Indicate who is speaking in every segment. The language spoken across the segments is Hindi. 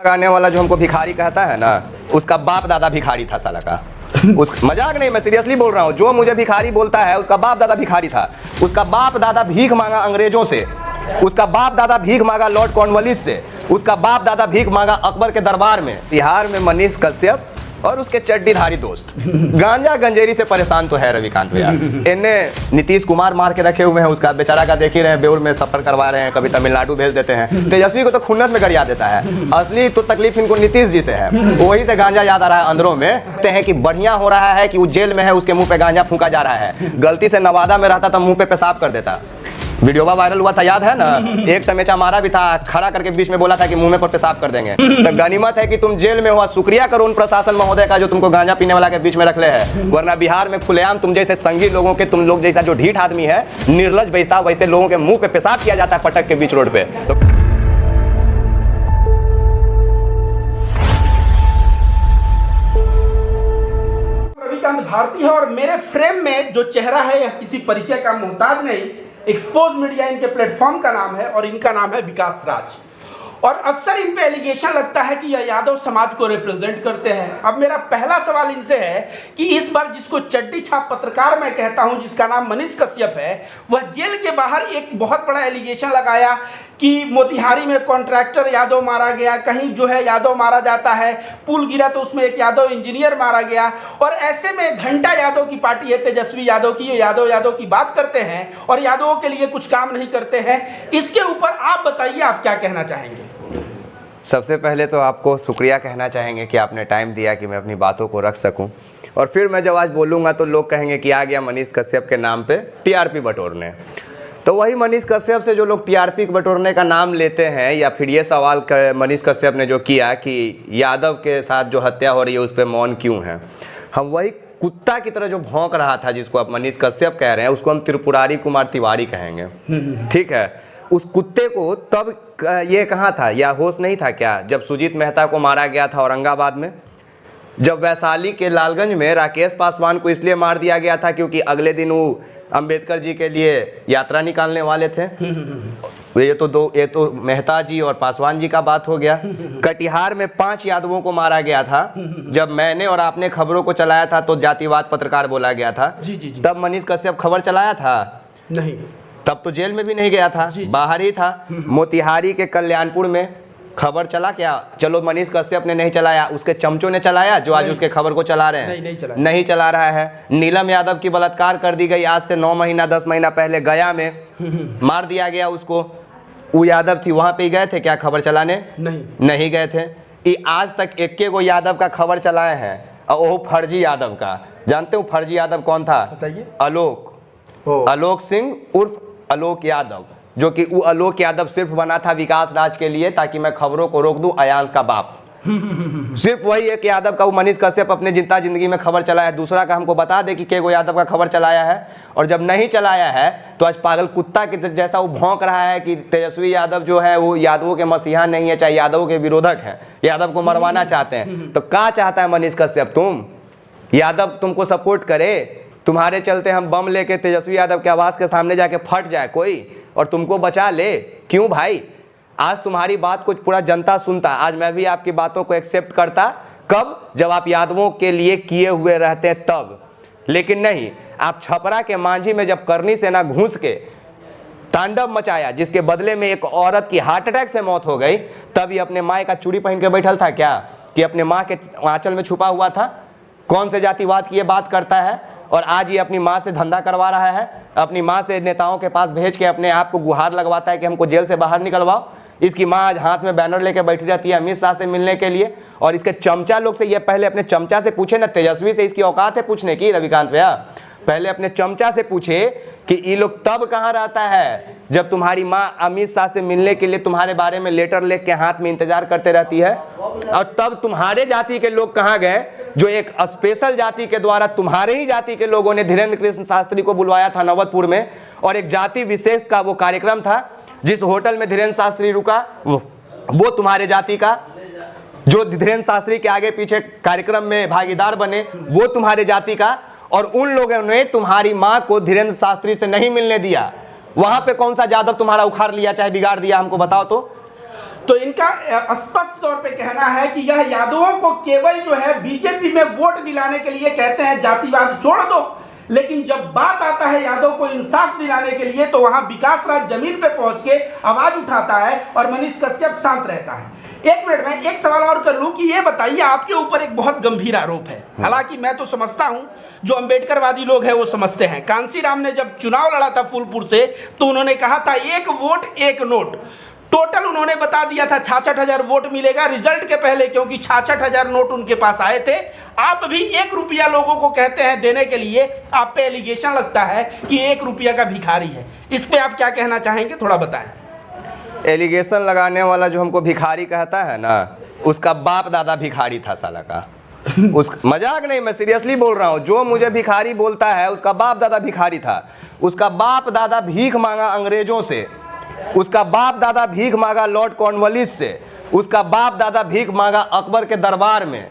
Speaker 1: लगाने वाला जो हमको भिखारी कहता है ना, उसका बाप दादा भिखारी था साला का। उस मजाक नहीं, मैं सीरियसली बोल रहा हूँ। जो मुझे भिखारी बोलता है उसका बाप दादा भिखारी था। उसका बाप दादा भीख मांगा अंग्रेजों से, उसका बाप दादा भीख मांगा लॉर्ड कॉर्नवालिस से, उसका बाप दादा भीख मांगा अकबर के दरबार में। बिहार में मनीष कश्यप और उसके चड्डीधारी दोस्त गांजा गंजेरी से परेशान तो है रविकांत भैया। इन्हें नीतीश कुमार मार के रखे हुए हैं, उसका बेचारा का देख ही रहे हैं, बेउर में सफर करवा रहे हैं, कभी तमिलनाडु भेज देते हैं। तेजस्वी को तो खुन्नस में गरिया देता है। असली तो तकलीफ इनको नीतीश जी से है, वही से गांजा याद आ रहा है अंदरों में। कहते हैं कि बढ़िया हो रहा है कि वो जेल में है, उसके मुंह पे गांजा फूंका जा रहा है। गलती से नवादा में रहता तो मुंह पे पेशाब कर देता। वीडियो वायरल हुआ था, याद है ना? एक तमेचा मारा भी था, खड़ा करके बीच में बोला था कि मुंह में पर पेशाब कर देंगे। तो गनीमत है कि तुम जेल में हो। शुक्रिया करो उन प्रशासन महोदय का जो तुमको गांजा पीने वाला के बीच में रखले है, वरना बिहार में खुलेआम तुम जैसे संगी लोगों के, तुम लोग जैसा जो ढीठ आदमी है, निर्लज बेचता, वैसे लोगों के मुंह पे पेशाब किया जाता है पटक के बीच रोड पे।
Speaker 2: रविकांत भारती है और मेरे फ्रेम में जो चेहरा है यह किसी परिचय का मोहताज नहीं। एक्सपोज मीडिया इनके प्लेटफॉर्म का नाम है और इनका नाम है विकास राज। और अक्सर इन पे एलिगेशन लगता है कि यह यादव समाज को रिप्रेजेंट करते हैं। अब मेरा पहला सवाल इनसे है कि इस बार जिसको चड्डी छाप पत्रकार मैं कहता हूं, जिसका नाम मनीष कश्यप है, वह जेल के बाहर एक बहुत बड़ा एलिगेशन लगाया कि मोतिहारी में कॉन्ट्रैक्टर यादव मारा गया, कहीं जो है यादव मारा जाता है, पुल गिरा तो उसमें एक यादव इंजीनियर मारा गया। और ऐसे में घंटा यादव की पार्टी है, तेजस्वी यादव की, ये यादव की बात करते हैं और यादवों के लिए कुछ काम नहीं करते हैं। इसके ऊपर आप बताइए, आप क्या कहना चाहेंगे?
Speaker 1: सबसे पहले तो आपको शुक्रिया कहना चाहेंगे कि आपने टाइम दिया कि मैं अपनी बातों को रख सकूं। और फिर मैं जब आज बोलूँगा तो लोग कहेंगे कि आ गया मनीष कश्यप के नाम पे टीआरपी बटोरने। तो वही मनीष कश्यप से जो लोग टीआरपी बटोरने का नाम लेते हैं, या फिर ये सवाल मनीष कश्यप ने जो किया कि यादव के साथ जो हत्या हो रही है उस पर मौन क्यों है, हम वही कुत्ता की तरह जो भौंक रहा था जिसको आप मनीष कश्यप कह रहे हैं, उसको हम त्रिपुरारी कुमार तिवारी कहेंगे। ठीक है, उस कुत्ते को तब ये कहाँ था, या होश नहीं था क्या, जब सुजीत मेहता को मारा गया था औरंगाबाद में? जब वैशाली के लालगंज में राकेश पासवान को इसलिए मार दिया गया था क्योंकि अगले दिन वो अंबेडकर जी के लिए यात्रा निकालने वाले थे। ये तो मेहता जी और पासवान जी का बात हो गया। कटिहार में 5 यादवों को मारा गया था। जब मैंने और आपने खबरों को चलाया था तो जातिवाद पत्रकार बोला गया था।
Speaker 2: जी।
Speaker 1: तब मनीष कश्यप खबर चलाया था?
Speaker 2: नहीं,
Speaker 1: तब तो जेल में भी नहीं गया था, बाहर ही था। मोतिहारी के कल्याणपुर में खबर चला क्या? चलो मनीष कश्यप ने नहीं चलाया, उसके चमचों ने चलाया जो आज उसके खबर को चला रहे हैं। नहीं चला रहा है। नीलम यादव की बलात्कार कर दी गई आज से 9 महीना 10 महीना पहले गया में, मार दिया गया उसको। वो यादव थी, वहां पे गए थे क्या खबर चलाने? नहीं गए थे। ये आज तक एक को यादव का खबर चलाए हैं, और वो फर्जी यादव का। जानते हो फर्जी यादव कौन था?
Speaker 2: बताइए।
Speaker 1: आलोक सिंह उर्फ आलोक यादव, जो कि वो आलोक यादव सिर्फ बना था विकास राज के लिए ताकि मैं खबरों को रोक दूं, अयांश का बाप। सिर्फ वही एक यादव का वो मनीष कश्यप अपने जिंदगी में खबर चलाया है। दूसरा का हमको बता दे कि के गो यादव का खबर चलाया है। और जब नहीं चलाया है तो आज पागल कुत्ता के जैसा वो भौंक रहा है कि तेजस्वी यादव जो है वो यादवों के मसीहा नहीं है, चाहे यादवों के विरोधक हैं, यादव को मरवाना चाहते हैं। तो क्या चाहता है मनीष कश्यप? तुम यादव तुमको सपोर्ट करे, तुम्हारे चलते हम बम लेके तेजस्वी यादव के आवास के सामने जाके फट जाए कोई और तुमको बचा ले? क्यों भाई? आज तुम्हारी बात को पूरा जनता सुनता। आज मैं भी आपकी बातों को एक्सेप्ट करता। कब? जब आप यादवों के लिए किए हुए रहते हैं तब। लेकिन नहीं, आप छपरा के मांझी में जब करनी सेना घुस के तांडव मचाया, जिसके बदले में एक औरत की हार्ट अटैक से मौत हो गई, तब ये अपने माँ का चूड़ी पहन के बैठल था क्या? कि अपने माँ के आंचल में छुपा हुआ था? कौन से जातिवाद की ये बात करता है? और आज ये अपनी माँ से धंधा करवा रहा है, अपनी माँ से नेताओं के पास भेज के अपने आप को गुहार लगवाता है कि हमको जेल से बाहर निकलवाओ। इसकी माँ आज हाथ में बैनर लेके बैठी रहती है अमित शाह से मिलने के लिए। और इसके चमचा लोग से ये पहले अपने चमचा से पूछे ना, तेजस्वी से इसकी औकात है पूछने की रविकांत भैया? पहले अपने चमचा से पूछे कि ये लोग तब कहाँ रहता है जब तुम्हारी माँ अमित शाह से मिलने के लिए तुम्हारे बारे में लेटर लेके के हाथ में इंतजार करते रहती है। और तब तुम्हारे जाति के लोग कहाँ गए, जो एक स्पेशल जाति के द्वारा तुम्हारे ही जाति के लोगों ने धीरेन्द्र कृष्ण शास्त्री को बुलवाया था नवतपुर में, और एक जाति विशेष का वो कार्यक्रम था। जिस होटल में धीरेन्द्र शास्त्री रुका वो तुम्हारे जाति का, जो धीरेन्द्र शास्त्री के आगे पीछे कार्यक्रम में भागीदार बने वो तुम्हारे जाति का। और उन लोगों ने तुम्हारी माँ को धीरेन्द्र शास्त्री से नहीं मिलने दिया। वहां पे कौन सा जादव तुम्हारा उखाड़ लिया चाहे बिगाड़ दिया, हमको बताओ तो?
Speaker 2: तो इनका स्पष्ट तौर पे कहना है कि यह यादवों को केवल जो है बीजेपी में वोट दिलाने के लिए कहते हैं, जातिवाद छोड़ दो, लेकिन जब बात आता है यादव को इंसाफ दिलाने के लिए तो वहां विकास राज जमीन पे पहुंच के आवाज उठाता है और मनीष कश्यप शांत रहता है। एक मिनट में एक सवाल और कर लूं कि ये बताइए, आपके ऊपर एक बहुत गंभीर आरोप है, हालांकि मैं तो समझता हूं जो अंबेडकरवादी लोग हैं वो समझते हैं। कांसीराम ने जब चुनाव लड़ा था फूलपुर से तो उन्होंने कहा था 1 वोट 1 नोट, टोटल उन्होंने बता दिया था 66,000 वोट मिलेगा रिजल्ट के पहले, क्योंकि 66,000 नोट उनके पास आए थे। आप भी 1 रुपया लोगों को कहते हैं देने के लिए, आप पे एलिगेशन लगता है कि 1 रुपया का भिखारी है, इस पे आप क्या कहना चाहेंगे, थोड़ा बताएं।
Speaker 1: एलिगेशन लगाने वाला जो हमको भिखारी कहता है ना, उसका बाप दादा भिखारी था साला का। उस मजाक नहीं, मैं सीरियसली बोल रहा हूँ। जो मुझे भिखारी बोलता है उसका बाप दादा भिखारी था। उसका बाप दादा भीख मांगा अंग्रेजों से, उसका बाप दादा भीख मांगा लॉर्ड कॉर्नवालिस से, उसका बाप दादा भीख मांगा अकबर के दरबार में,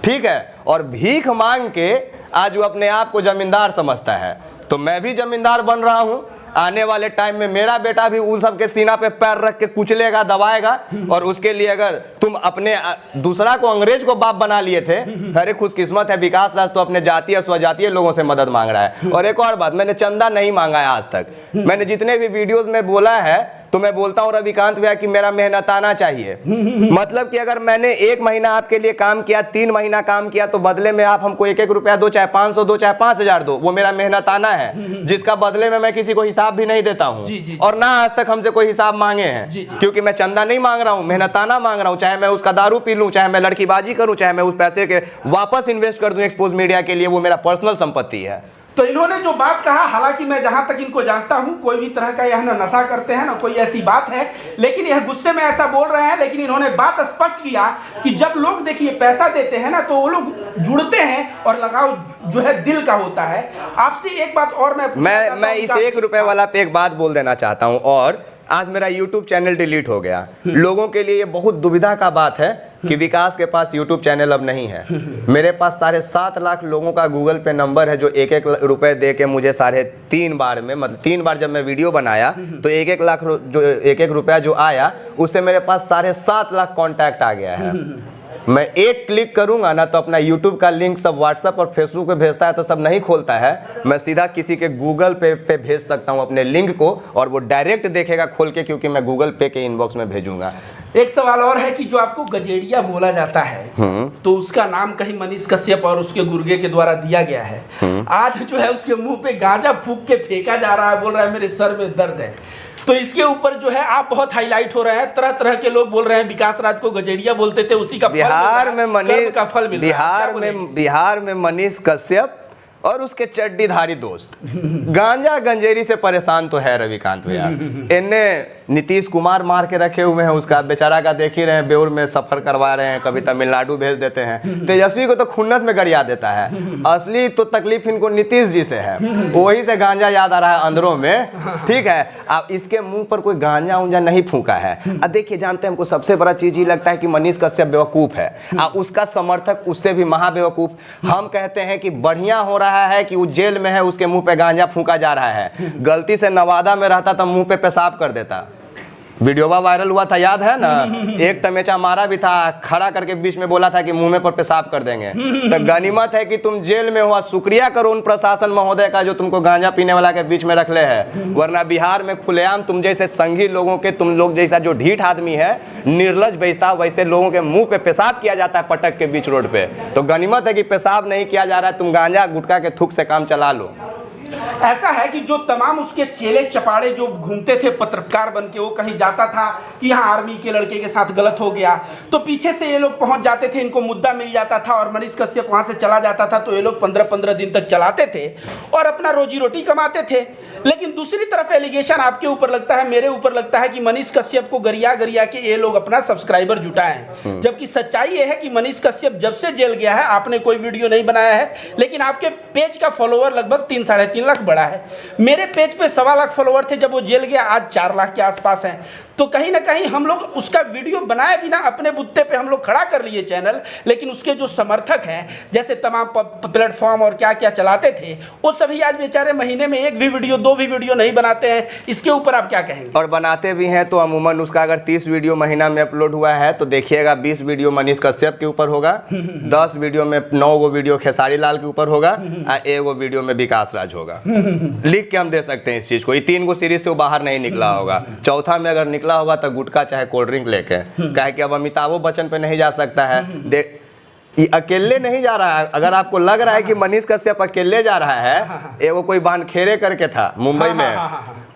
Speaker 1: ठीक है। और भीख मांग के आज वो अपने आप को जमींदार समझता है। तो मैं भी जमींदार बन रहा हूँ, आने वाले टाइम में मेरा बेटा भी उन सब के सीना पे पैर रख के कुचलेगा, दबाएगा। और उसके लिए अगर तुम अपने दूसरा को अंग्रेज को बाप बना लिए थे, अरे खुशकिस्मत है विकास राज तो अपने जातीय स्वजातीय लोगों से मदद मांग रहा है। और एक और बात, मैंने चंदा नहीं मांगा है आज तक। मैंने जितने भी वीडियोस में बोला है तो मैं बोलता हूँ रविकांत भैया कि मेरा मेहनताना चाहिए। मतलब कि अगर मैंने 1 महीना आपके लिए काम किया, 3 महीना काम किया, तो बदले में आप हमको 1-1 रुपया दो, चाहे 500 दो, चाहे 5,000 दो, वो मेरा मेहनताना है, जिसका बदले में मैं किसी को हिसाब भी नहीं देता हूँ। और ना आज तक हमसे कोई हिसाब मांगे हैं, क्योंकि मैं चंदा नहीं मांग रहा हूँ, मेहनताना मांग रहा हूँ। चाहे मैं उसका दारू पी लूँ, चाहे मैं लड़कीबाजी करूँ, चाहे मैं उस पैसे के वापस इन्वेस्ट कर दूँ एक्सपोज मीडिया के लिए, वो मेरा पर्सनल संपत्ति है।
Speaker 2: तो इन्होंने जो बात कहा, हालांकि मैं जहां तक इनको जानता हूं कोई भी तरह का यह नशा करते हैं ना कोई ऐसी बात है, लेकिन यह गुस्से में ऐसा बोल रहे हैं। लेकिन इन्होंने बात स्पष्ट किया कि जब लोग देखिए पैसा देते हैं ना तो वो लोग जुड़ते हैं और लगाव जो है दिल का होता है। आपसे एक बात और मैं
Speaker 1: इस 1 रुपए वाला पे एक बात बोल देना चाहता हूँ। और आज मेरा YouTube चैनल डिलीट हो गया। लोगों के लिए ये बहुत दुविधा का बात है कि विकास के पास YouTube चैनल अब नहीं है। मेरे पास 7.5 लाख लोगों का गूगल पे नंबर है जो 1-1 रुपए दे के मुझे 3.5 बार में, मतलब 3 बार जब मैं वीडियो बनाया तो 1-1 लाख जो 1-1 रुपया जो आया, उससे मेरे पास 7.5 लाख कॉन्टैक्ट आ गया है। मैं एक क्लिक करूंगा ना तो अपना YouTube का लिंक सब व्हाट्सएप और फेसबुक पे भेजता है तो सब नहीं खोलता है। मैं सीधा किसी के गूगल पे भेज सकता हूं अपने लिंक को, और वो डायरेक्ट देखेगा खोल के, क्योंकि मैं गूगल पे के इनबॉक्स में भेजूंगा।
Speaker 2: एक सवाल और है कि जो आपको गजेड़िया बोला जाता है तो उसका नाम कहीं मनीष कश्यप और उसके गुर्गे के द्वारा दिया गया है। आज जो है उसके मुंह पे गांजा फूंक के फेंका जा रहा है, बोल रहा है मेरे सर में दर्द है। तो इसके ऊपर जो है आप बहुत हाईलाइट हो रहे हैं, तरह तरह के लोग बोल रहे हैं विकास राज को गजेड़िया बोलते थे, उसी का
Speaker 1: बिहार में मनीष
Speaker 2: का फल मिल रहा है।
Speaker 1: बिहार में मनीष कश्यप और उसके चड्डीधारी दोस्त गांजा गंजेरी से परेशान तो है रविकांत भैया। इन्हें नीतीश कुमार मार के रखे हुए हैं, उसका बेचारा का देख ही रहे हैं, बेउर में सफर करवा रहे हैं, कभी तमिलनाडु भेज देते हैं। तेजस्वी को तो खुन्नस में गरिया देता है। असली तो तकलीफ इनको नीतीश जी से है, वही से गांजा याद आ रहा है अंदरों में, ठीक है। अब इसके मुंह पर कोई गांजा उंजा नहीं फूका है। अब देखिए, जानते हैं हमको सबसे बड़ा चीज ये लगता है कि मनीष कश्यप बेवकूफ है, उसका समर्थक उससे भी महाबेवकूफ। हम कहते हैं कि बढ़िया हो रहा है कि वो जेल में है, उसके मुंह पे गांजा फूका जा रहा है। गलती से नवादा में रहता तो मुंह पे पेशाब कर देता। वीडियो वायरल हुआ था, याद है ना? एक तमेचा मारा भी था, खड़ा करके बीच में बोला था कि मुंह में पर पेशाब कर देंगे। तो गनीमत है कि तुम जेल में हो, शुक्रिया करो उन प्रशासन महोदय का जो तुमको गांजा पीने वाला के बीच में रख ले है। वरना बिहार में खुलेआम तुम जैसे संघी लोगों के, तुम लोग जैसा जो ढीठ आदमी है, निर्लज बेचता, वैसे लोगों के मुंह पे पेशाब किया जाता है पटक के बीच रोड पे। तो गनीमत है कि पेशाब नहीं किया जा रहा है, तुम गांजा गुटखा के थूक से काम चला लो।
Speaker 2: ऐसा है कि जो तमाम उसके चेले चपाड़े जो घूमते थे पत्रकार बन के, वो कहीं जाता था कि यहाँ आर्मी के लड़के के साथ गलत हो गया तो पीछे से ये लोग पहुंच जाते थे, इनको मुद्दा मिल जाता था और मनीष कश्यप वहां से चला जाता था। तो ये लोग 15-15 दिन तक चलाते थे और अपना रोजी रोटी कमाते थे। लेकिन दूसरी तरफ एलिगेशन आपके ऊपर लगता है, मेरे ऊपर लगता है कि मनीष कश्यप को गरिया गरिया के ये लोग अपना सब्सक्राइबर जुटाए हैं। जबकि सच्चाई ये है कि मनीष कश्यप जब से जेल गया है, आपने कोई वीडियो नहीं बनाया है, लेकिन आपके पेज का फॉलोवर लगभग 3-3.5 लाख बढ़ा है। मेरे पेज पे 1.25 लाख फॉलोवर थे जब वो जेल गया, आज 4 लाख के आसपास हैं। तो कहीं ना कहीं हम लोग उसका वीडियो बनाए बिना अपने बुत्ते पे हम लोग खड़ा कर लिए चैनल, लेकिन उसके जो समर्थक हैं जैसे तमाम प्लेटफॉर्म और क्या क्या चलाते थे, वो सभी आज बेचारे महीने में एक भी वीडियो, दो भी वीडियो नहीं बनाते हैं। इसके ऊपर आप क्या कहेंगे?
Speaker 1: और बनाते भी हैं तो अमूमन उसका अगर 30 वीडियो महीना में अपलोड हुआ है तो देखिएगा 20 वीडियो मनीष कश्यप के ऊपर होगा, 10 वीडियो में 9 गो वीडियो खेसारी लाल के ऊपर होगा और 1 गो वीडियो में विकास राज होगा। लिख के हम दे सकते हैं इस चीज को। ये 3 गो सीरीज से वो बाहर नहीं निकला होगा, चौथा में अगर निकला होगा तो गुटखा चाहे कोल्ड ड्रिंक लेके, कहे कि अब अमिताभ बच्चन पे नहीं जा सकता है। ये अकेले नहीं जा रहा है। अगर आपको लग रहा है कि मनीष कश्यप अकेले जा रहा है, एगो कोई बानखेड़े करके था मुंबई में,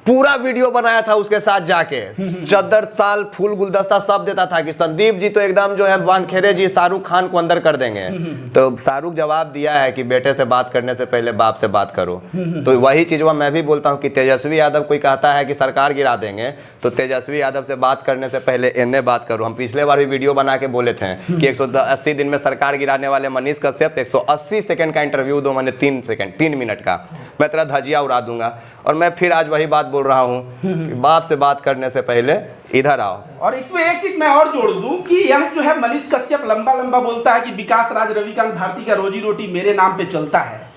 Speaker 1: पूरा वीडियो बनाया था उसके साथ जाके, चद्दर साल फूल गुलदस्ता सब देता था कि संदीप जी तो एकदम जो है वानखेड़े जी शाहरुख खान को अंदर कर देंगे। तो शाहरुख जवाब दिया है कि बेटे से बात करने से पहले बाप से बात करो। तो वही चीज मैं भी बोलता हूँ कि तेजस्वी यादव कोई कहता है कि सरकार गिरा देंगे, तो तेजस्वी यादव से बात करने से पहले इन्हें बात करो। हम पिछले बार भी वीडियो बना के बोले थे कि 180 दिन में सरकार गिराने वाले मनीष कश्यप 180 सेकंड का इंटरव्यू दो, मैंने 3 मिनट का, मैं तेरा धजिया उड़ा दूंगा। और मैं फिर आज वही बात बोल रहा हूँ कि बाप से बात करने से पहले इधर आओ।
Speaker 2: और इसमें एक चीज मैं और जोड़ दूं कि यह जो है मनीष कश्यप लंबा लंबा बोलता है कि विकास राज रविकांत भारती का रोजी रोटी मेरे नाम पे चलता है।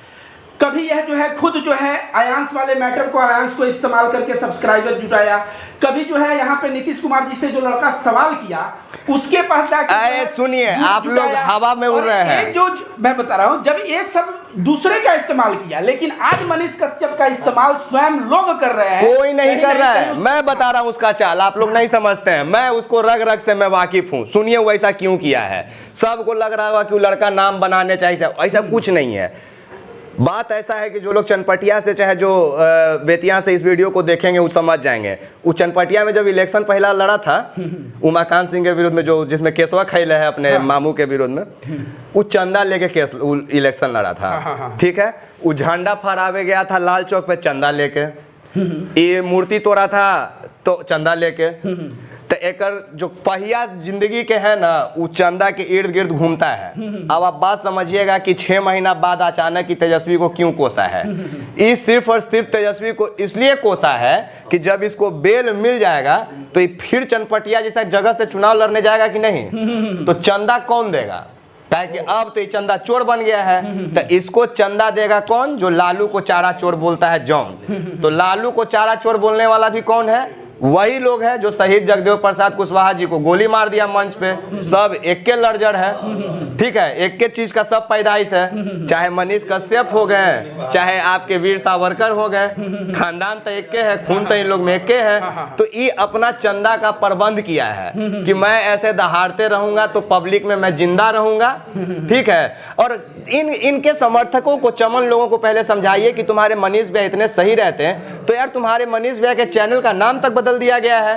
Speaker 2: कभी यह जो है खुद जो है आयांश वाले मैटर को, आयांश को इस्तेमाल करके सब्सक्राइबर जुटाया, कभी जो है यहाँ पे नीतीश कुमार जी से जो लड़का सवाल किया उसके पास जाके,
Speaker 1: अरे सुनिए आप लोग हवा में उड़ रहे हैं।
Speaker 2: जो मैं बता रहा हूँ, जब ये सब दूसरे का इस्तेमाल किया, लेकिन आज मनीष कश्यप का इस्तेमाल स्वयं लोग कर रहे हैं।
Speaker 1: कोई नहीं कर रहा है, मैं बता रहा हूँ उसका चाल, आप लोग नहीं समझते हैं। मैं उसको रग रग से मैं वाकिफ हूँ। सुनिए वो ऐसा क्यों किया है। सबको लग रहा होगा कि वो लड़का नाम बनाने चाहिए, ऐसा कुछ नहीं है। बात ऐसा है कि जो लोग चनपटिया से चाहे जो बेतिया से इस वीडियो को देखेंगे वो समझ जाएंगे। वो चनपटिया में जब इलेक्शन पहला लड़ा था उमाकांत सिंह के विरुद्ध में, जो जिसमें केसवा खैले है अपने मामू के विरुद्ध में, वो चंदा लेके केस इलेक्शन लड़ा था। ठीक है, वो झंडा फहरावे गया था लाल चौक पे चंदा लेके, ये मूर्ति तोड़ा था तो चंदा लेके। तो एक जो पहिया जिंदगी के है ना, वो चंदा के इर्द गिर्द घूमता है। अब आप बात समझिएगा कि 6 महीना बाद अचानक ही तेजस्वी को क्यों कोसा है। इस सिर्फ और सिर्फ तेजस्वी को इसलिए कोसा है कि जब इसको बेल मिल जाएगा तो ये फिर चनपटिया जैसा जगह से चुनाव लड़ने जाएगा कि नहीं, तो चंदा कौन देगा? कि अब तो ये चंदा चोर बन गया है। तो इसको चंदा देगा कौन? जो लालू को चारा चोर बोलता है, जॉन। तो लालू को चारा चोर बोलने वाला भी कौन है? वही लोग हैं जो शहीद जगदेव प्रसाद कुशवाहा जी को गोली मार दिया मंच पे। सब एक के लड़जड़ है, ठीक है, एक के चीज का सब पैदाइश है। चाहे मनीष कश्यप हो गए, चाहे आपके वीर सावरकर हो गए, खानदान तो एक के है, खून तो इन लोग में एक के है। तो ये अपना चंदा का प्रबंध किया है कि मैं ऐसे दहाड़ते रहूंगा तो पब्लिक में मैं जिंदा रहूंगा, ठीक है। और इनके समर्थकों को, चमन लोगों को पहले समझाइए कि तुम्हारे मनीष भैया इतने सही रहते हैं, तो यार तुम्हारे मनीष भैया के चैनल का नाम तक बदल दिया गया है।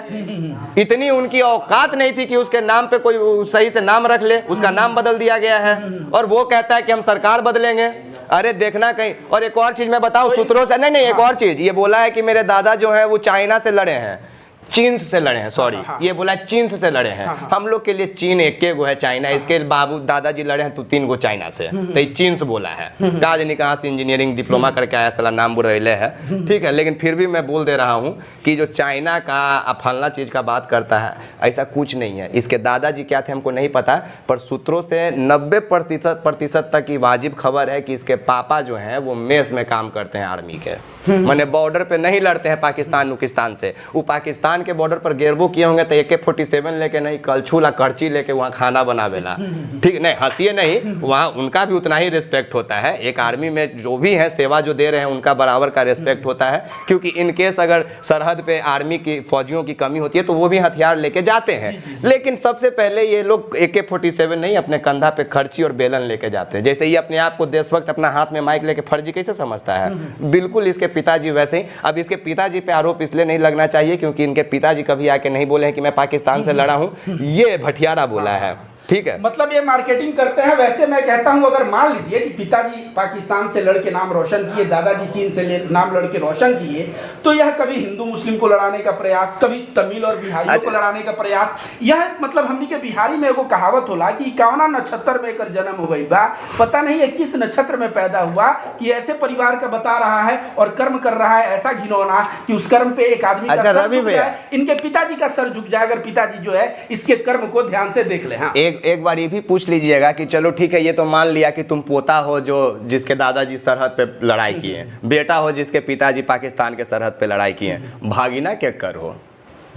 Speaker 1: इतनी उनकी औकात नहीं थी कि उसके नाम पे कोई सही से नाम रख ले, उसका नाम बदल दिया गया है। और वो कहता है कि हम सरकार बदलेंगे। अरे देखना कहीं। और एक और चीज मैं बताऊं सूत्रों से, नहीं एक और चीज ये बोला है कि मेरे दादा जो है वो चाइना से लड़े हैं, चीन से लड़े हैं, सॉरी ये बोला चीन से लड़े हैं। हम लोग के लिए चीन एक गो है, चाइना इसके बाबू दादाजी लड़े हैं तो 3 गो चाइना से, तो ये चीन से बोला है। काज नहीं कहाँ से इंजीनियरिंग डिप्लोमा करके आया, साला नाम बुरैले है, ठीक है। लेकिन फिर भी मैं बोल दे रहा हूँ कि जो चाइना का फलना चीज का बात करता है, ऐसा कुछ नहीं है। इसके दादाजी क्या थे हमको नहीं पता, पर सूत्रों से 90% तक की वाजिब खबर है कि इसके पापा जो हैं वो मेस में काम करते हैं आर्मी के, माने बॉर्डर पे नहीं लड़ते हैं पाकिस्तान से। वो पाकिस्तान के बॉर्डर पर गेरबो किए होंगे तो AK-47 लेके नहीं, कलछुला करची लेके वहाँ खाना बनावेला, ठीक नहीं, हंसिए नहीं, वहाँ उनका भी उतना ही रिस्पेक्ट होता है। एक आर्मी में जो भी है सेवा जो दे रहे हैं उनका बराबर का रिस्पेक्ट होता है, क्योंकि इन केस अगर सरहद पे आर्मी की फौजियों की कमी होती है तो वो भी हथियार लेके जाते हैं। लेकिन सबसे पहले ये लोग AK-47 नहीं, अपने कंधा पे खर्ची और बेलन लेके जाते हैं। जैसे ये अपने आप को देशभक्त, अपना हाथ में माइक लेके फर्जी कैसे समझता है, बिल्कुल इसके पिताजी वैसे ही। अब इसके पिताजी पे आरोप इसलिए नहीं लगना चाहिए क्योंकि इनके पिताजी कभी आके नहीं बोले हैं कि मैं पाकिस्तान से लड़ा हूं, ये भटियारा बोला है। ठीक है,
Speaker 2: मतलब ये मार्केटिंग करते हैं। वैसे मैं कहता हूं, अगर मान लीजिए कि पिताजी पाकिस्तान से लड़के नाम रोशन किए, दादाजी चीन से नाम लड़के रोशन किए, तो यह कभी हिंदू मुस्लिम को लड़ाने का प्रयास, कभी तमिल और बिहारियों को लड़ाने का प्रयास, यह मतलब हमनी के बिहारी में एगो कहावत होला कि कौना नक्षत्र में एकर जन्म हो गई बा, पता नहीं है किस नक्षत्र में पैदा हुआ कि ऐसे परिवार का बता रहा है और कर्म कर रहा है ऐसा घिनौना कि उस कर्म पे एक आदमी का सर झुक जाए, इनके पिताजी का सर झुक जाए अगर पिताजी जो है इसके कर्म को ध्यान से देख ले। हाँ,
Speaker 1: एक बार ये भी पूछ लीजिएगा कि चलो ठीक है, ये तो मान लिया कि तुम पोता हो जो जिसके दादाजी सरहद पे लड़ाई किए, बेटा हो जिसके पिताजी पाकिस्तान के सरहद पे लड़ाई किए, भागीना क्या कर हो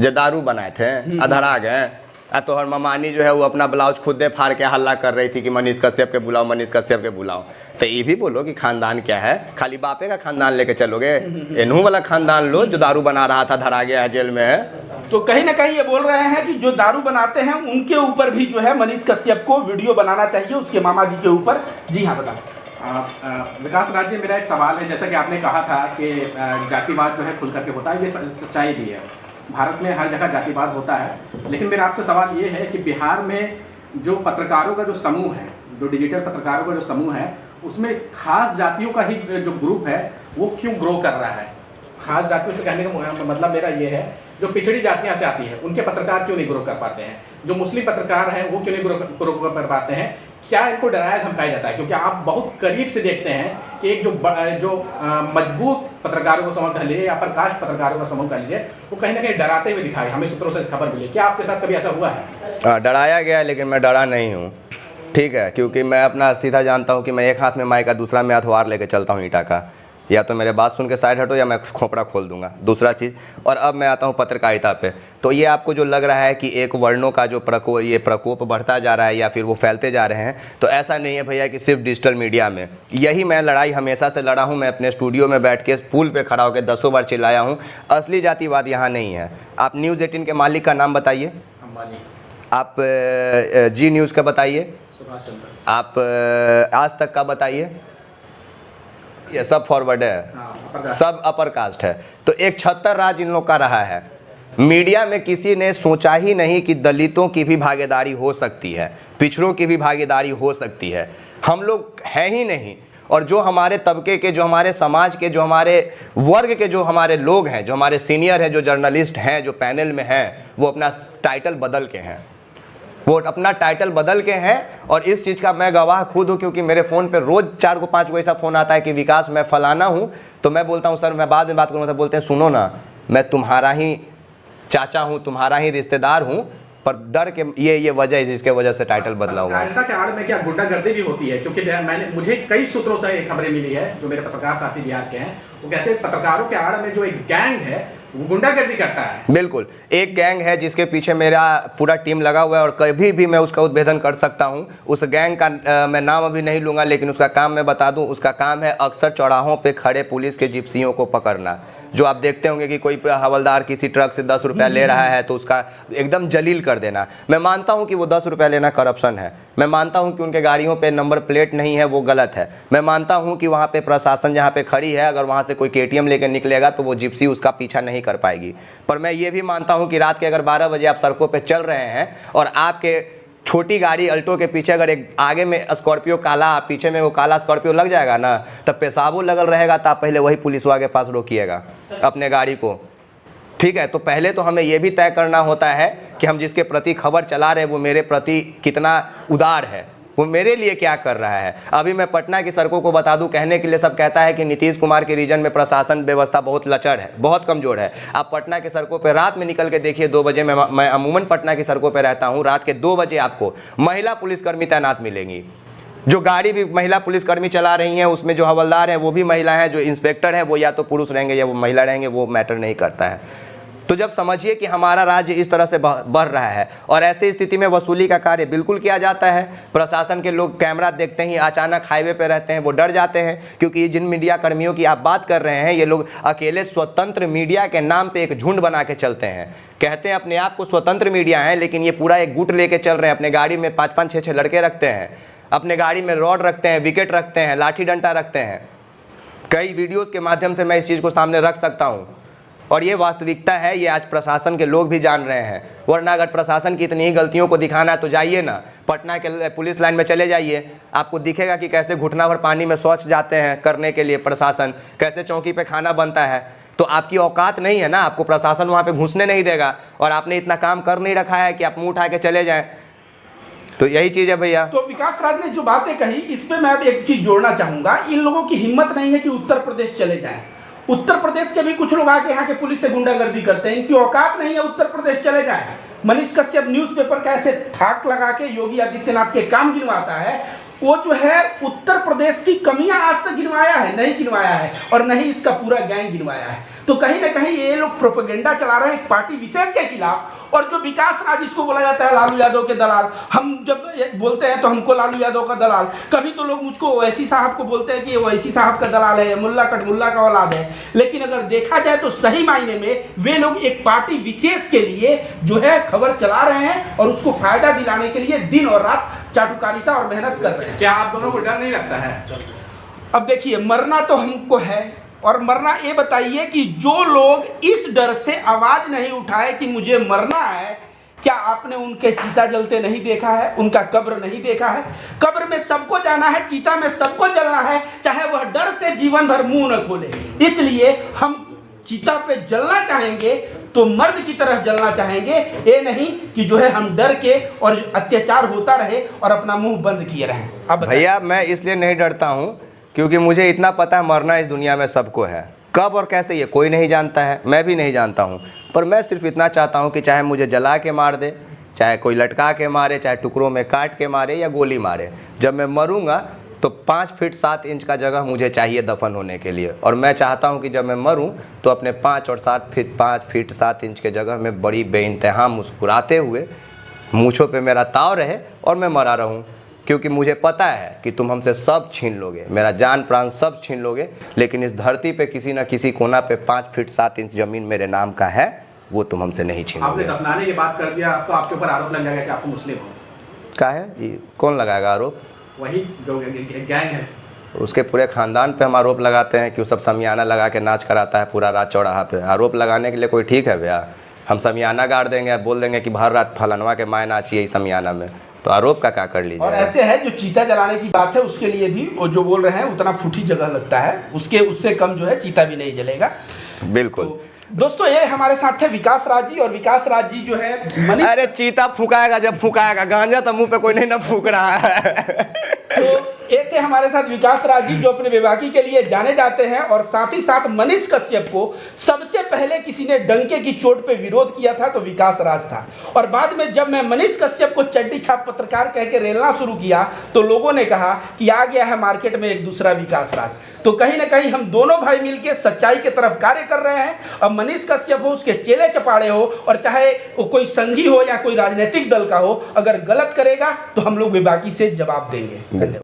Speaker 1: जो दारू बनाए थे अधरा गए। तो हर ममानी जो है वो अपना ब्लाउज खुदे फाड़ के हल्ला कर रही थी कि मनीष कश्यप के बुलाओ, मनीष कश्यप के बुलाओ। तो ये भी बोलो कि खानदान क्या है, खाली बापे का खानदान लेके चलोगे? इन्हू वाला खानदान लो जो दारू बना रहा था, धरा गया है, जेल में है।
Speaker 2: तो कहीं ना कहीं ये बोल रहे हैं कि जो दारू बनाते हैं उनके ऊपर भी जो है मनीष कश्यप को वीडियो बनाना चाहिए, उसके मामा जी के ऊपर। जी हाँ, बताओ।
Speaker 3: विकास राज जी, मेरा एक सवाल है, जैसा कि आपने कहा था कि जातिवाद जो है खुल करके होता है, ये सच्चाई भी है। भारत में हर जगह जातिवाद होता है, लेकिन मेरा आपसे सवाल ये है कि बिहार में जो पत्रकारों का जो समूह है, जो डिजिटल पत्रकारों का जो समूह है, उसमें खास जातियों का ही जो ग्रुप है वो क्यों ग्रो कर रहा है? खास जातियों से कहने का मतलब मेरा ये है, जो पिछड़ी जातियां से आती है उनके पत्रकार क्यों नहीं ग्रो कर पाते हैं? जो मुस्लिम पत्रकार हैं वो क्यों नहीं ग्रो कर पाते हैं? क्या इनको डराया धमकाया जाता है? क्योंकि आप बहुत करीब से देखते हैं कि एक जो मजबूत पत्रकारों का समूह कह लीजिए या प्रकाश पत्रकारों का समूह कह लीजिए, वो कहीं ना कहीं डराते हुए दिखाई, हमें सूत्रों से खबर मिली। क्या आपके साथ कभी ऐसा हुआ है?
Speaker 1: डराया गया, लेकिन मैं डरा नहीं हूँ, ठीक है, क्योंकि मैं अपना सीधा जानता हूँ कि मैं एक हाथ में माइक का, दूसरा में हथवार लेके चलता हूँ ईंटा का। या तो मेरे बात सुन के साइड हटो या मैं खोपड़ा खोल दूंगा, दूसरा चीज़। और अब मैं आता हूँ पत्रकारिता पे। तो ये आपको जो लग रहा है कि एक वर्णों का जो प्रकोप बढ़ता जा रहा है या फिर वो फैलते जा रहे हैं, तो ऐसा नहीं है भैया कि सिर्फ डिजिटल मीडिया में। यही मैं लड़ाई हमेशा से लड़ा हूँ। मैं अपने स्टूडियो में बैठ के पुल पे खड़ा होकर 10 बार चिल्लाया हूँ। असली जातिवाद यहाँ नहीं है। आप न्यूज़ 18 के मालिक का नाम बताइए, आप जी न्यूज़ का बताइए, आप आज तक का बताइए, ये सब फॉरवर्ड है, सब अपर कास्ट है। तो एक 76 राज इन लोग का रहा है। मीडिया में किसी ने सोचा ही नहीं कि दलितों की भी भागीदारी हो सकती है, पिछड़ों की भी भागीदारी हो सकती है। हम लोग हैं ही नहीं। और जो हमारे तबके के, जो हमारे समाज के, जो हमारे वर्ग के जो हमारे लोग हैं, जो हमारे सीनियर हैं, जो जर्नलिस्ट हैं, जो पैनल में हैं, वो अपना टाइटल बदल के हैं, वो अपना टाइटल बदल के हैं। और इस चीज़ का मैं गवाह खुद हूँ, क्योंकि मेरे फ़ोन पे रोज़ 4 को 5 को ऐसा फ़ोन आता है कि विकास मैं फलाना हूँ। तो मैं बोलता हूँ सर मैं बाद में बात करूँगा। तो बोलते हैं सुनो ना, मैं तुम्हारा ही चाचा हूँ, तुम्हारा ही रिश्तेदार हूँ, पर डर के ये वजह है जिसके वजह से टाइटल बदला हुआ है।
Speaker 3: के आड़ में क्या गुंडागर्दी भी होती है? क्योंकि मुझे कई सूत्रों से खबरें मिली है, जो मेरे पत्रकार साथी बिहार के हैं, वो कहते हैं पत्रकारों के आड़ में जो एक गैंग है वो गुंडागर्दी करता है।
Speaker 1: बिल्कुल, एक गैंग है जिसके पीछे मेरा पूरा टीम लगा हुआ है और कभी भी मैं उसका उद्भेदन कर सकता हूं। उस गैंग का मैं नाम अभी नहीं लूंगा, लेकिन उसका काम मैं बता दूं। उसका काम है अक्सर चौराहों पे खड़े पुलिस के जिप्सियों को पकड़ना। जो आप देखते होंगे कि कोई हवलदार किसी ट्रक से 10 रुपया ले रहा है तो उसका एकदम जलील कर देना। मैं मानता हूं कि वो 10 रुपया लेना करप्शन है। मैं मानता हूं कि उनके गाड़ियों पे नंबर प्लेट नहीं है, वो गलत है। मैं मानता हूं कि वहाँ पे प्रशासन जहाँ पे खड़ी है, अगर वहाँ से कोई KTM लेकर निकलेगा तो वो जिप्सी उसका पीछा नहीं कर पाएगी। पर मैं ये भी मानता हूं कि रात के अगर 12 बजे आप सड़कों पे चल रहे हैं और आपके छोटी गाड़ी अल्टो के पीछे अगर एक आगे में स्कॉर्पियो काला, पीछे में वो काला स्कॉर्पियो लग जाएगा ना, तब पेशाबो लगल रहेगा, तो आप पहले वही पुलिसवा के पास रोकिएगा अपने गाड़ी को, ठीक है। तो पहले तो हमें ये भी तय करना होता है कि हम जिसके प्रति खबर चला रहे हैं वो मेरे प्रति कितना उदार है, वो मेरे लिए क्या कर रहा है। अभी मैं पटना की सड़कों को बता दूं, कहने के लिए सब कहता है कि नीतीश कुमार के रीजन में प्रशासन व्यवस्था बहुत लचर है, बहुत कमज़ोर है। आप पटना की सड़कों पे रात में निकल के देखिए, 2 बजे मैं अमूमन पटना की सड़कों पे रहता हूं, रात के 2 बजे आपको महिला पुलिसकर्मी तैनात मिलेंगी। जो गाड़ी भी महिला पुलिसकर्मी चला रही हैं, उसमें जो हवलदार हैं वो भी महिला हैं, जो इंस्पेक्टर हैं वो या तो पुरुष रहेंगे या वो महिला रहेंगे, वो मैटर नहीं करता है। तो जब समझिए कि हमारा राज्य इस तरह से बढ़ रहा है और ऐसी स्थिति में वसूली का कार्य बिल्कुल किया जाता है। प्रशासन के लोग कैमरा देखते ही अचानक हाईवे पे रहते हैं, वो डर जाते हैं, क्योंकि जिन मीडिया कर्मियों की आप बात कर रहे हैं, ये लोग अकेले स्वतंत्र मीडिया के नाम पे एक झुंड बना के चलते हैं। कहते हैं अपने आप को स्वतंत्र मीडिया है, लेकिन ये पूरा एक गुट लेके चल रहे हैं। अपने गाड़ी में 5-5, 6-6 लड़के रखते हैं, अपने गाड़ी में रॉड रखते हैं, विकेट रखते हैं, लाठी डंडा रखते हैं। कई वीडियोज़ के माध्यम से मैं इस चीज़ को सामने रख सकता हूँ। और ये वास्तविकता है, ये आज प्रशासन के लोग भी जान रहे हैं। वरना अगर प्रशासन की इतनी ही गलतियों को दिखाना है तो जाइए ना पटना के पुलिस लाइन में चले जाइए, आपको दिखेगा कि कैसे घुटना भर पानी में शौच जाते हैं करने के लिए प्रशासन, कैसे चौकी पे खाना बनता है। तो आपकी औकात नहीं है ना, आपको प्रशासन वहाँ पे घुसने नहीं देगा, और आपने इतना काम कर नहीं रखा है कि आप मुँह उठा के चले जाएँ। तो यही चीज़ है भैया।
Speaker 2: तो विकास राज ने जो बातें कही, इस पे मैं अब एक चीज जोड़ना चाहूंगा। इन लोगों की हिम्मत नहीं है कि उत्तर प्रदेश चले जाएं। उत्तर प्रदेश के भी कुछ लोग आके यहाँ के पुलिस से गुंडागर्दी करते हैं, इनकी औकात नहीं है उत्तर प्रदेश चले जाएं। मनीष कश्यप न्यूज़पेपर का ऐसे थाक लगा के योगी आदित्यनाथ के काम गिनवाता है, वो जो है उत्तर प्रदेश की कमियां आज तक गिनवाया है नहीं गिनवाया है, और नहीं इसका पूरा गैंग गिनवाया है। तो कहीं ना कहीं ये लोग प्रोपेगेंडा चला रहे हैं पार्टी विशेष के खिलाफ। और जो विकास राज, इसको बोला जाता है लालू यादव के दलाल, हम जब बोलते हैं तो हमको लालू यादव का दलाल, कभी तो लोग मुझको ओवैसी साहब को बोलते हैं कि ओवैसी साहब का दलाल है, मुल्ला कटमुल्ला का औलाद है। लेकिन अगर देखा जाए तो सही मायने में वे लोग एक पार्टी विशेष के लिए जो है खबर चला रहे हैं, और उसको फायदा दिलाने के लिए दिन और रात चाटुकारिता और मेहनत कर रहे हैं।
Speaker 3: क्या आप दोनों को डर नहीं लगता है?
Speaker 2: अब देखिए, मरना तो हमको है, और मरना ये बताइए कि जो लोग इस डर से आवाज नहीं उठाए कि मुझे मरना है, क्या आपने उनके चीता जलते नहीं देखा है, उनका कब्र नहीं देखा है? कब्र में सबको जाना है, चीता में सबको जलना है, चाहे वह डर से जीवन भर मुंह न खोले। इसलिए हम चीता पे जलना चाहेंगे तो मर्द की तरह जलना चाहेंगे, ये नहीं कि जो है हम डर के और अत्याचार होता रहे और अपना मुंह बंद किए रहें। अब
Speaker 1: भैया मैं इसलिए नहीं डरता हूँ क्योंकि मुझे इतना पता है मरना इस दुनिया में सबको है, कब और कैसे ये कोई नहीं जानता है, मैं भी नहीं जानता हूँ। पर मैं सिर्फ इतना चाहता हूँ कि चाहे मुझे जला के मार दे, चाहे कोई लटका के मारे, चाहे टुकड़ों में काट के मारे या गोली मारे, जब मैं मरूंगा तो 5 फीट 7 इंच का जगह मुझे चाहिए दफन होने के लिए। और मैं चाहता हूँ कि जब मैं मरूँ तो अपने 5 फीट 7 इंच के जगह में बड़ी बेइंतहा मुस्कुराते हुए मूँछों पे मेरा ताव रहे और मैं मरा रहूँ। क्योंकि मुझे पता है कि तुम हमसे सब छीन लोगे, मेरा जान प्राण सब छीन लोगे, लेकिन इस धरती पे किसी न किसी कोना पे 5 फीट 7 इंच ज़मीन मेरे नाम का है, वो तुम हमसे नहीं छीनोगे।
Speaker 3: आपने दफनाने की बात कर दिया तो आपके ऊपर आरोप लग जाएगा कि आप मुस्लिम हो।
Speaker 1: क्या है ये, कौन लगाएगा आरोप?
Speaker 3: वही जो गैंग है,
Speaker 1: उसके पूरे ख़ानदान पे हम आरोप लगाते हैं कि वो सब समियाना लगा के नाच कराता है पूरा रात चौराहा पे। आरोप लगाने के लिए कोई ठीक है भैया? हम समियाना गाड़ देंगे, बोल देंगे कि भर रात फलनवा के माय नाचिए इस समियाना में, तो आरोप का क्या कर लीजिए।
Speaker 2: और ऐसे है जो चीता जलाने की बात है, उसके लिए भी वो जो बोल रहे हैं उतना फूटी जगह लगता है, उससे कम जो है चीता भी नहीं जलेगा।
Speaker 1: बिल्कुल।
Speaker 2: तो दोस्तों ये हमारे साथ थे विकास राज जी, और विकास राज जी जो है
Speaker 1: अरे चीता फुकाएगा जब फुकाएगा, गांजा तो मुंह पे कोई नहीं ना फूक रहा है।
Speaker 2: तो ये थे हमारे साथ विकास राज जी, जो अपने बेबाकी के लिए जाने जाते हैं। और साथ ही साथ मनीष कश्यप को सबसे पहले किसी ने डंके की चोट पे विरोध किया था तो विकास राज था। और बाद में जब मैं मनीष कश्यप को चड्डी छाप पत्रकार कह के रेलना शुरू किया तो लोगों ने कहा कि आ गया है मार्केट में एक दूसरा विकास राज। तो कहीं ना कहीं हम दोनों भाई मिलकर सच्चाई की तरफ कार्य कर रहे हैं। अब मनीष कश्यप हो, उसके चेले चपाड़े हो, और चाहे वो कोई संघी हो या कोई राजनीतिक दल का हो, अगर गलत करेगा तो हम लोग बेबाकी से जवाब देंगे। धन्यवाद।